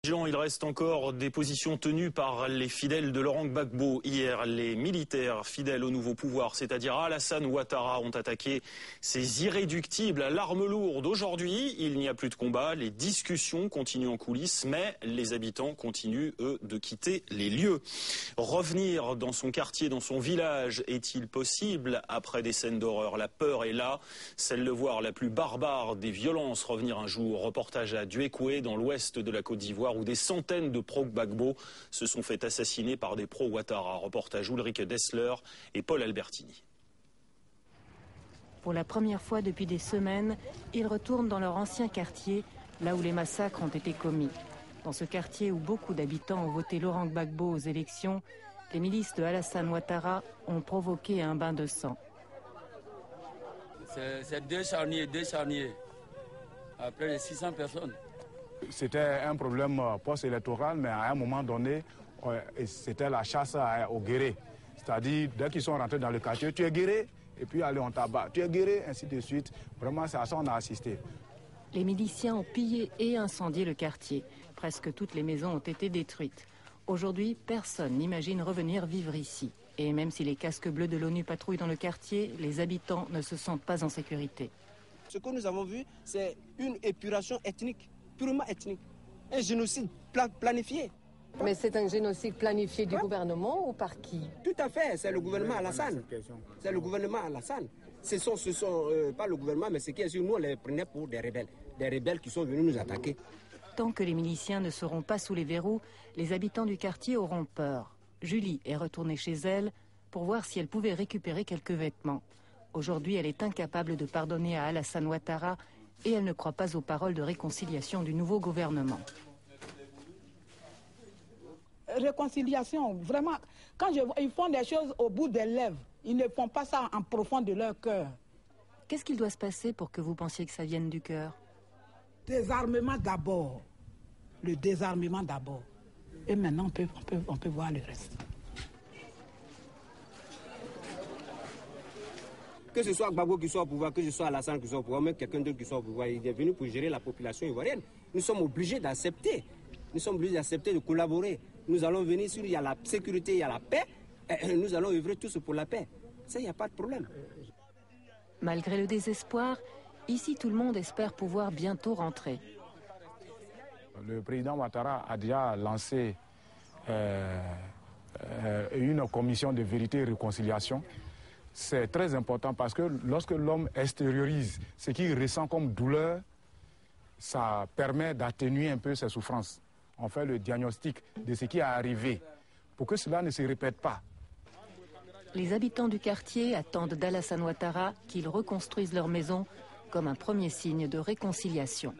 Il reste encore des positions tenues par les fidèles de Laurent Gbagbo. Hier, les militaires fidèles au nouveau pouvoir, c'est-à-dire Alassane Ouattara, ont attaqué ces irréductibles à l'arme lourde. Aujourd'hui, il n'y a plus de combat, les discussions continuent en coulisses, mais les habitants continuent, eux, de quitter les lieux. Revenir dans son quartier, dans son village, est-il possible après des scènes d'horreur? La peur est là, celle de voir la plus barbare des violences revenir un jour. Reportage à Duékoué, dans l'ouest de la Côte d'Ivoire, où des centaines de pro-Gbagbo se sont fait assassiner par des pro-Ouattara. Reportage Ulrike Dessler et Paul Albertini. Pour la première fois depuis des semaines, ils retournent dans leur ancien quartier, là où les massacres ont été commis. Dans ce quartier où beaucoup d'habitants ont voté Laurent Gbagbo aux élections, les milices de Alassane Ouattara ont provoqué un bain de sang. C'est deux charniers, à près de 600 personnes. C'était un problème post-électoral, mais à un moment donné, c'était la chasse aux guérés. C'est-à-dire, dès qu'ils sont rentrés dans le quartier, tu es guéré, et puis allez, on tabac, tu es guéré, ainsi de suite. Vraiment, c'est à ça qu'on a assisté. Les miliciens ont pillé et incendié le quartier. Presque toutes les maisons ont été détruites. Aujourd'hui, personne n'imagine revenir vivre ici. Et même si les casques bleus de l'ONU patrouillent dans le quartier, les habitants ne se sentent pas en sécurité. Ce que nous avons vu, c'est une épuration ethnique, purement ethnique. Un génocide planifié. Mais c'est un génocide planifié du gouvernement ou par qui? Tout à fait, c'est le gouvernement Alassane. C'est le gouvernement Alassane. Ce sont pas le gouvernement, mais c'est qui nous on les prenait pour des rebelles qui sont venus nous attaquer. Tant que les miliciens ne seront pas sous les verrous, les habitants du quartier auront peur. Julie est retournée chez elle pour voir si elle pouvait récupérer quelques vêtements. Aujourd'hui, elle est incapable de pardonner à Alassane Ouattara et elle ne croit pas aux paroles de réconciliation du nouveau gouvernement. Réconciliation, vraiment, quand ils font des choses au bout des lèvres, ils ne font pas ça en profond de leur cœur. Qu'est-ce qu'il doit se passer pour que vous pensiez que ça vienne du cœur? Désarmement d'abord, le désarmement d'abord. Et maintenant, on peut voir le reste. Que ce soit Gbagbo qui soit au pouvoir, que ce soit Alassane qui soit au pouvoir, même quelqu'un d'autre qui soit au pouvoir, il est venu pour gérer la population ivoirienne. Nous sommes obligés d'accepter. Nous sommes obligés d'accepter de collaborer. Nous allons venir sur il y a la sécurité, il y a la paix. Et nous allons œuvrer tous pour la paix. Ça, il n'y a pas de problème. Malgré le désespoir, ici tout le monde espère pouvoir bientôt rentrer. Le président Ouattara a déjà lancé une commission de vérité et réconciliation. C'est très important parce que lorsque l'homme extériorise ce qu'il ressent comme douleur, ça permet d'atténuer un peu ses souffrances. On fait le diagnostic de ce qui est arrivé pour que cela ne se répète pas. Les habitants du quartier attendent d'Alassane Ouattara qu'il reconstruise leur maison comme un premier signe de réconciliation.